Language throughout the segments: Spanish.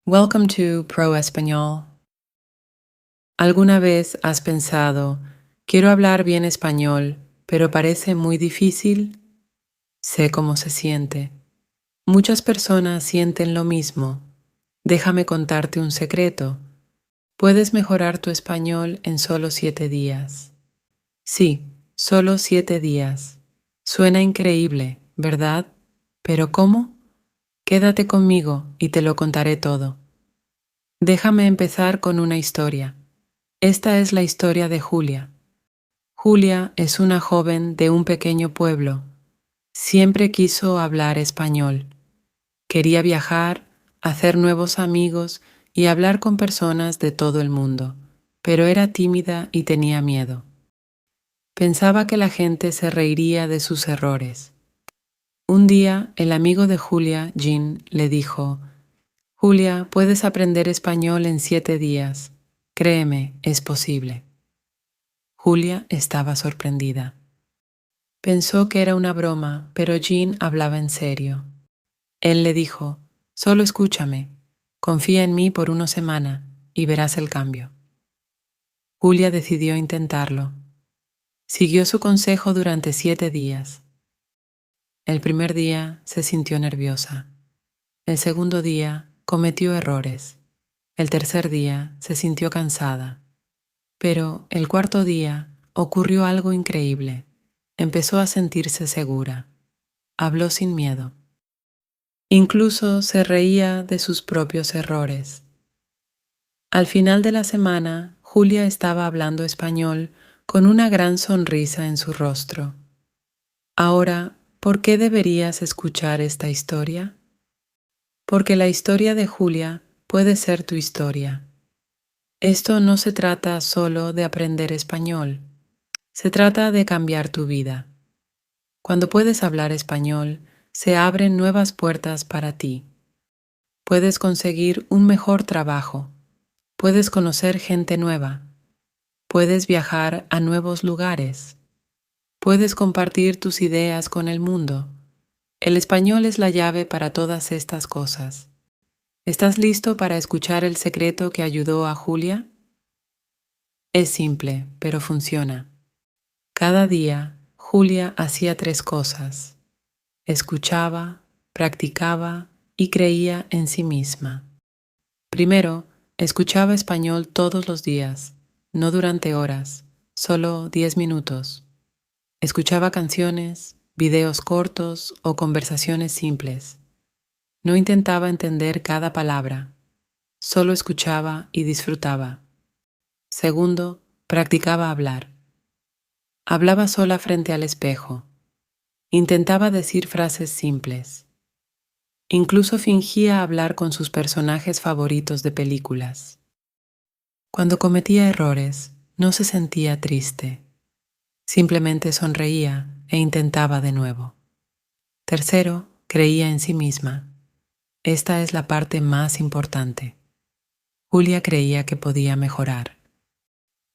Welcome to Pro Español. ¿Alguna vez has pensado, quiero hablar bien español, pero parece muy difícil? Sé cómo se siente. Muchas personas sienten lo mismo. Déjame contarte un secreto. Puedes mejorar tu español en solo 7 días. Sí, solo 7 días. Suena increíble, ¿verdad? ¿Pero cómo? Quédate conmigo y te lo contaré todo. Déjame empezar con una historia. Esta es la historia de Julia. Julia es una joven de un pequeño pueblo. Siempre quiso hablar español. Quería viajar, hacer nuevos amigos y hablar con personas de todo el mundo, pero era tímida y tenía miedo. Pensaba que la gente se reiría de sus errores. Un día, el amigo de Julia, Jean, le dijo, Julia, puedes aprender español en 7 días. Créeme, es posible. Julia estaba sorprendida. Pensó que era una broma, pero Jean hablaba en serio. Él le dijo, solo escúchame, confía en mí por una semana y verás el cambio. Julia decidió intentarlo. Siguió su consejo durante 7 días. El primer día se sintió nerviosa. El segundo día cometió errores. El tercer día se sintió cansada. Pero el cuarto día ocurrió algo increíble. Empezó a sentirse segura. Habló sin miedo. Incluso se reía de sus propios errores. Al final de la semana, Julia estaba hablando español con una gran sonrisa en su rostro. Ahora, ¿por qué deberías escuchar esta historia? Porque la historia de Julia puede ser tu historia. Esto no se trata solo de aprender español, se trata de cambiar tu vida. Cuando puedes hablar español, se abren nuevas puertas para ti. Puedes conseguir un mejor trabajo, puedes conocer gente nueva, puedes viajar a nuevos lugares, puedes compartir tus ideas con el mundo. El español es la llave para todas estas cosas. ¿Estás listo para escuchar el secreto que ayudó a Julia? Es simple, pero funciona. Cada día, Julia hacía 3 cosas. Escuchaba, practicaba y creía en sí misma. Primero, escuchaba español todos los días, no durante horas, solo 10 minutos. Escuchaba canciones, videos cortos o conversaciones simples. No intentaba entender cada palabra, solo escuchaba y disfrutaba. Segundo, practicaba hablar. Hablaba sola frente al espejo. Intentaba decir frases simples. Incluso fingía hablar con sus personajes favoritos de películas. Cuando cometía errores, no se sentía triste. Simplemente sonreía e intentaba de nuevo. Tercero, creía en sí misma. Esta es la parte más importante. Julia creía que podía mejorar.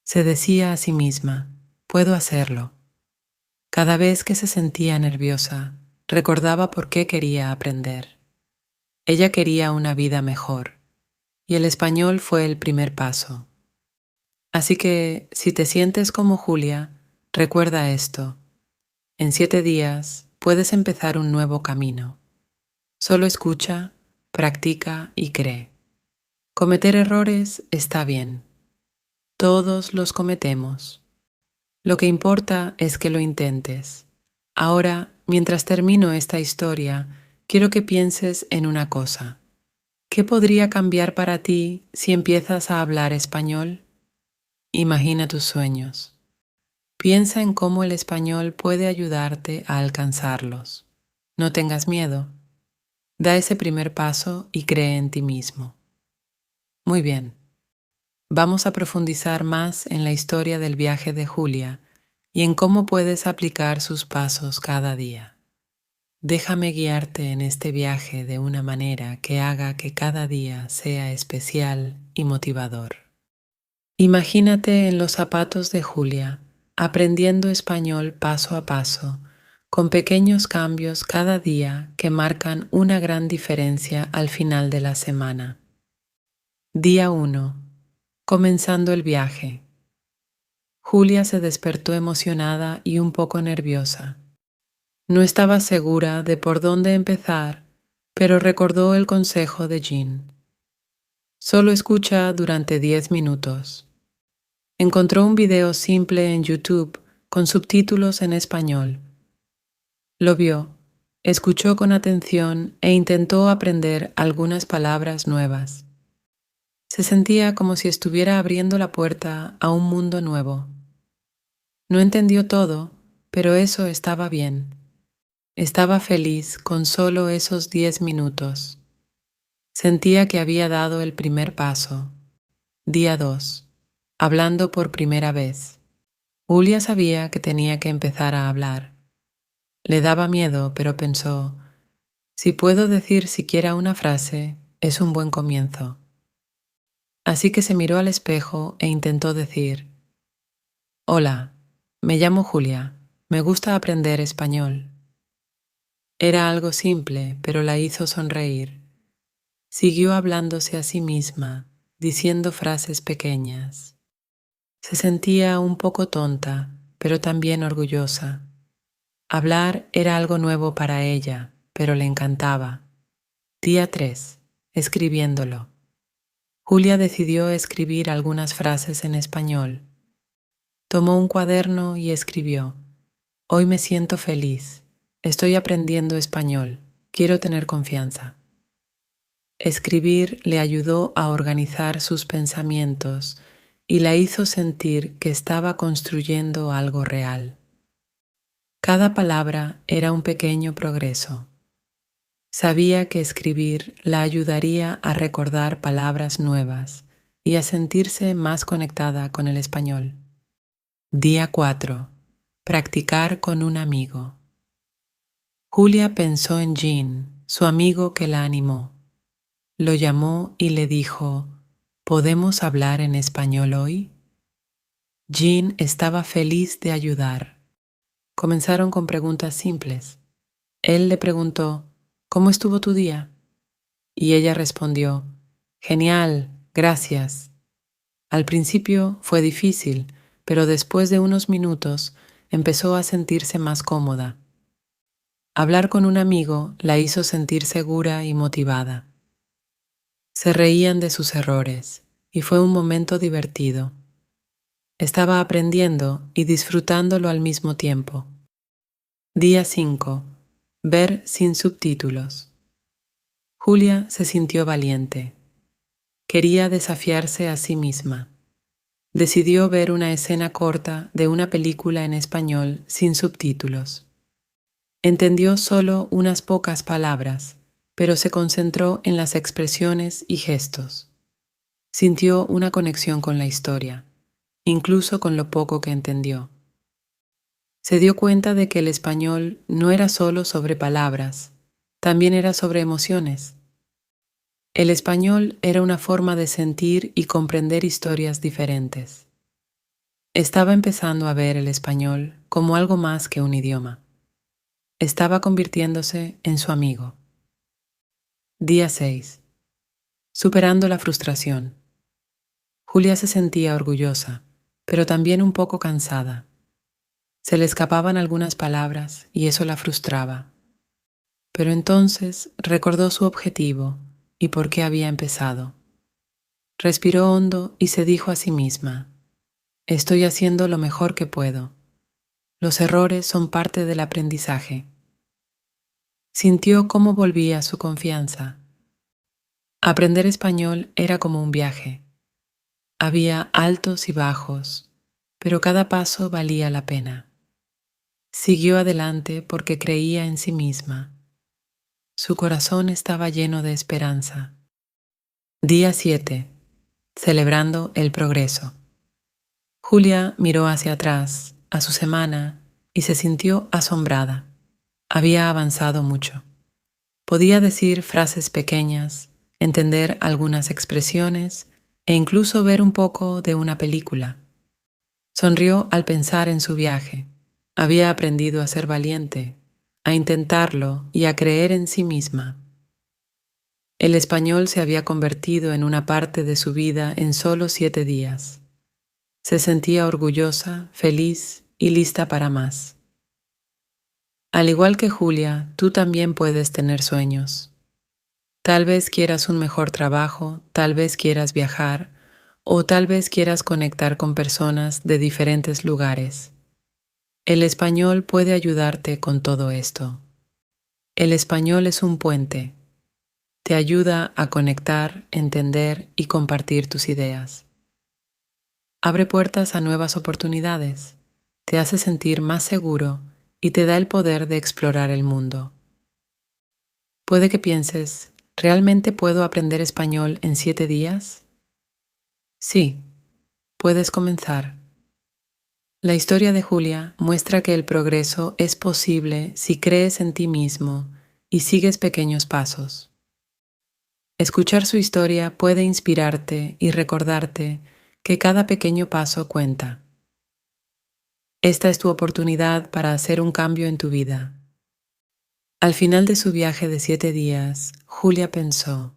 Se decía a sí misma, puedo hacerlo. Cada vez que se sentía nerviosa, recordaba por qué quería aprender. Ella quería una vida mejor, y el español fue el primer paso. Así que, si te sientes como Julia, recuerda esto. En 7 días puedes empezar un nuevo camino. Solo escucha, practica y cree. Cometer errores está bien. Todos los cometemos. Lo que importa es que lo intentes. Ahora, mientras termino esta historia, quiero que pienses en una cosa. ¿Qué podría cambiar para ti si empiezas a hablar español? Imagina tus sueños. Piensa en cómo el español puede ayudarte a alcanzarlos. No tengas miedo. Da ese primer paso y cree en ti mismo. Muy bien. Vamos a profundizar más en la historia del viaje de Julia y en cómo puedes aplicar sus pasos cada día. Déjame guiarte en este viaje de una manera que haga que cada día sea especial y motivador. Imagínate en los zapatos de Julia, aprendiendo español paso a paso, con pequeños cambios cada día que marcan una gran diferencia al final de la semana. Día 1. Comenzando el viaje. Julia se despertó emocionada y un poco nerviosa. No estaba segura de por dónde empezar, pero recordó el consejo de Jean. Solo escucha durante 10 minutos. Encontró un video simple en YouTube con subtítulos en español. Lo vio, escuchó con atención e intentó aprender algunas palabras nuevas. Se sentía como si estuviera abriendo la puerta a un mundo nuevo. No entendió todo, pero eso estaba bien. Estaba feliz con solo esos 10 minutos. Sentía que había dado el primer paso. Día 2. Hablando por primera vez. Julia sabía que tenía que empezar a hablar. Le daba miedo, pero pensó, si puedo decir siquiera una frase, es un buen comienzo. Así que se miró al espejo e intentó decir, hola, me llamo Julia, me gusta aprender español. Era algo simple, pero la hizo sonreír. Siguió hablándose a sí misma, diciendo frases pequeñas. Se sentía un poco tonta, pero también orgullosa. Hablar era algo nuevo para ella, pero le encantaba. Día 3. Escribiéndolo. Julia decidió escribir algunas frases en español. Tomó un cuaderno y escribió: hoy me siento feliz. Estoy aprendiendo español. Quiero tener confianza. Escribir le ayudó a organizar sus pensamientos y la hizo sentir que estaba construyendo algo real. Cada palabra era un pequeño progreso. Sabía que escribir la ayudaría a recordar palabras nuevas y a sentirse más conectada con el español. Día 4. Practicar con un amigo. Julia pensó en Jean, su amigo que la animó. Lo llamó y le dijo, ¿podemos hablar en español hoy? Jean estaba feliz de ayudar. Comenzaron con preguntas simples. Él le preguntó, ¿cómo estuvo tu día? Y ella respondió, genial, gracias. Al principio fue difícil, pero después de unos minutos empezó a sentirse más cómoda. Hablar con un amigo la hizo sentir segura y motivada. Se reían de sus errores y fue un momento divertido. Estaba aprendiendo y disfrutándolo al mismo tiempo. Día 5. Ver sin subtítulos. Julia se sintió valiente. Quería desafiarse a sí misma. Decidió ver una escena corta de una película en español sin subtítulos. Entendió solo unas pocas palabras, pero se concentró en las expresiones y gestos. Sintió una conexión con la historia, incluso con lo poco que entendió. Se dio cuenta de que el español no era solo sobre palabras, también era sobre emociones. El español era una forma de sentir y comprender historias diferentes. Estaba empezando a ver el español como algo más que un idioma. Estaba convirtiéndose en su amigo. Día 6. Superando la frustración. Julia se sentía orgullosa, pero también un poco cansada. Se le escapaban algunas palabras y eso la frustraba. Pero entonces recordó su objetivo y por qué había empezado. Respiró hondo y se dijo a sí misma, estoy haciendo lo mejor que puedo. Los errores son parte del aprendizaje. Sintió cómo volvía su confianza. Aprender español era como un viaje. Había altos y bajos, pero cada paso valía la pena. Siguió adelante porque creía en sí misma. Su corazón estaba lleno de esperanza. Día 7. Celebrando el progreso. Julia miró hacia atrás, a su semana, y se sintió asombrada. Había avanzado mucho. Podía decir frases pequeñas, entender algunas expresiones e incluso ver un poco de una película. Sonrió al pensar en su viaje. Había aprendido a ser valiente, a intentarlo y a creer en sí misma. El español se había convertido en una parte de su vida en solo 7 días. Se sentía orgullosa, feliz y lista para más. Al igual que Julia, tú también puedes tener sueños. Tal vez quieras un mejor trabajo, tal vez quieras viajar, o tal vez quieras conectar con personas de diferentes lugares. El español puede ayudarte con todo esto. El español es un puente. Te ayuda a conectar, entender y compartir tus ideas. Abre puertas a nuevas oportunidades, te hace sentir más seguro y te da el poder de explorar el mundo. Puede que pienses, ¿realmente puedo aprender español en 7 días? Sí, puedes comenzar. La historia de Julia muestra que el progreso es posible si crees en ti mismo y sigues pequeños pasos. Escuchar su historia puede inspirarte y recordarte que cada pequeño paso cuenta. Esta es tu oportunidad para hacer un cambio en tu vida. Al final de su viaje de 7 días, Julia pensó,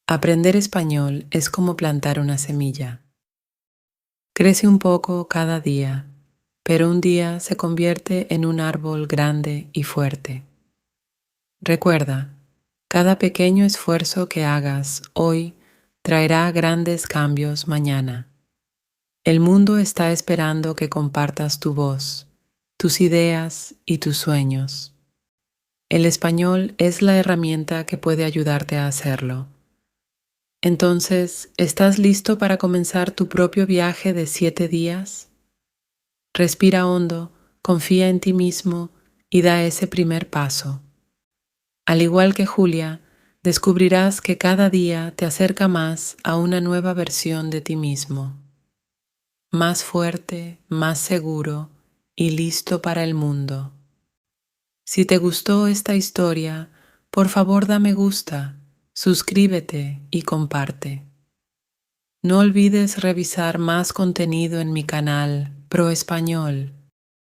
aprender español es como plantar una semilla. Crece un poco cada día, pero un día se convierte en un árbol grande y fuerte. Recuerda, cada pequeño esfuerzo que hagas hoy traerá grandes cambios mañana. El mundo está esperando que compartas tu voz, tus ideas y tus sueños. El español es la herramienta que puede ayudarte a hacerlo. Entonces, ¿estás listo para comenzar tu propio viaje de 7 días? Respira hondo, confía en ti mismo y da ese primer paso. Al igual que Julia, descubrirás que cada día te acerca más a una nueva versión de ti mismo, más fuerte, más seguro y listo para el mundo. Si te gustó esta historia, por favor da me gusta, suscríbete y comparte. No olvides revisar más contenido en mi canal Pro Español